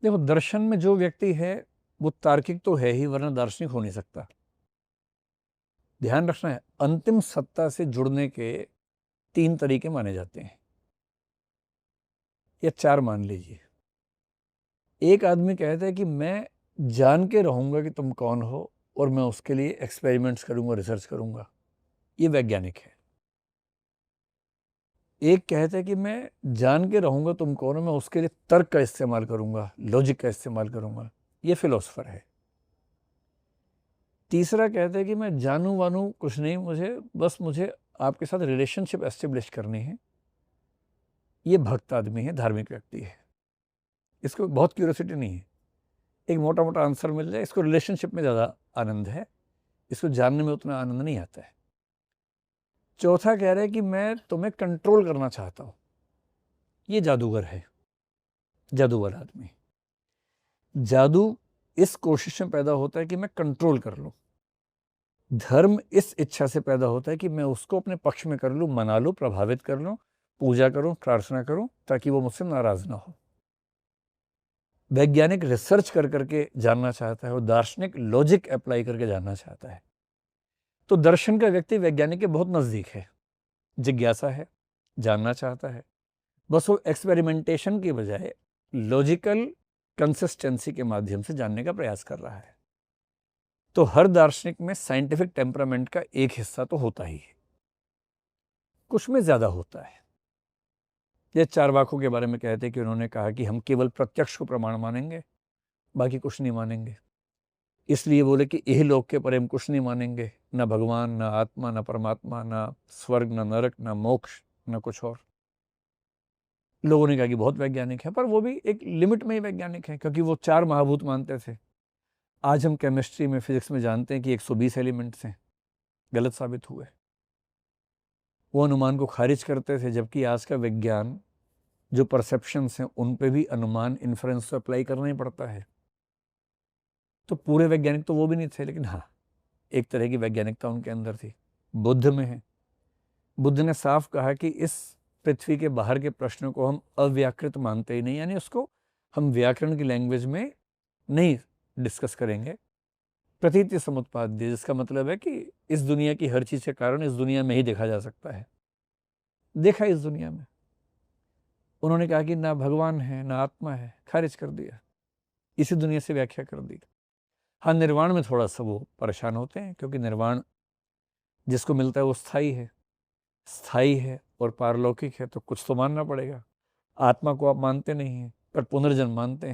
देखो, दर्शन में जो व्यक्ति है वो तार्किक तो है ही, वरना दार्शनिक हो नहीं सकता। ध्यान रखना है, अंतिम सत्ता से जुड़ने के 3 तरीके माने जाते हैं, या 4 मान लीजिए। एक आदमी कहता है कि मैं जान के रहूंगा कि तुम कौन हो और मैं उसके लिए एक्सपेरिमेंट्स करूंगा, रिसर्च करूंगा, ये वैज्ञानिक है। एक कहता है कि मैं जान के रहूंगा तुम कौन हो, मैं उसके लिए तर्क का इस्तेमाल करूंगा, लॉजिक का इस्तेमाल करूंगा, ये फिलोसफर है। तीसरा कहता है कि मैं जानू वानू कुछ नहीं, मुझे आपके साथ रिलेशनशिप एस्टेब्लिश करनी है, ये भक्त आदमी है, धार्मिक व्यक्ति है। इसको बहुत क्यूरियोसिटी नहीं है, एक मोटा मोटा आंसर मिल जाए, इसको रिलेशनशिप में ज़्यादा आनंद है, इसको जानने में उतना आनंद नहीं आता है। चौथा कह रहा है कि मैं तुम्हें कंट्रोल करना चाहता हूं, ये जादूगर है, जादूगर आदमी। जादू इस कोशिश में पैदा होता है कि मैं कंट्रोल कर लूं। धर्म इस इच्छा से पैदा होता है कि मैं उसको अपने पक्ष में कर लूं, मना लूं, प्रभावित कर लूं, पूजा करूं, प्रार्थना करूं, ताकि वो मुझसे नाराज ना हो। वैज्ञानिक रिसर्च कर करके जानना चाहता है और दार्शनिक लॉजिक अप्लाई करके जानना चाहता है। तो दर्शन का व्यक्ति वैज्ञानिक के बहुत नजदीक है, जिज्ञासा है, जानना चाहता है, बस वो एक्सपेरिमेंटेशन की बजाय लॉजिकल कंसिस्टेंसी के माध्यम से जानने का प्रयास कर रहा है। तो हर दार्शनिक में साइंटिफिक टेम्परामेंट का एक हिस्सा तो होता ही है, कुछ में ज्यादा होता है। ये चारवाकों के बारे में कहते हैं कि उन्होंने कहा कि हम केवल प्रत्यक्ष को प्रमाण मानेंगे, बाकी कुछ नहीं मानेंगे। इसलिए बोले कि यही लोक के परे हम कुछ नहीं मानेंगे, ना भगवान, ना आत्मा, ना परमात्मा, ना स्वर्ग, ना नरक, ना मोक्ष, ना कुछ और। लोगों ने कहा कि बहुत वैज्ञानिक है, पर वो भी एक लिमिट में ही वैज्ञानिक है, क्योंकि वो 4 महाभूत मानते थे। आज हम केमिस्ट्री में, फिजिक्स में जानते हैं कि 120 एलिमेंट्स हैं, गलत साबित हुए। वो अनुमान को खारिज करते थे, जबकि आज का विज्ञान जो परसेप्शंस हैं उन पे भी अनुमान, इन्फ्रेंस तो अप्लाई करना ही पड़ता है। तो पूरे वैज्ञानिक तो वो भी नहीं थे, लेकिन हाँ, एक तरह की वैज्ञानिकता उनके अंदर थी। बुद्ध में है, बुद्ध ने साफ कहा कि इस पृथ्वी के बाहर के प्रश्नों को हम अव्याकृत मानते ही नहीं, यानी उसको हम व्याकरण की लैंग्वेज में नहीं डिस्कस करेंगे। प्रतीति समुत्पाद्य, जिसका मतलब है कि इस दुनिया की हर चीज के कारण इस दुनिया में ही देखा जा सकता है, देखा इस दुनिया में। उन्होंने कहा कि ना भगवान है, ना आत्मा है, खारिज कर दिया, इसी दुनिया से व्याख्या कर दी। हाँ, निर्वाण में थोड़ा सा वो परेशान होते हैं, क्योंकि निर्वाण जिसको मिलता है वो स्थायी है, स्थायी है और पारलौकिक है, तो कुछ तो मानना पड़ेगा। आत्मा को आप मानते नहीं हैं, पर पुनर्जन्म मानते हैं।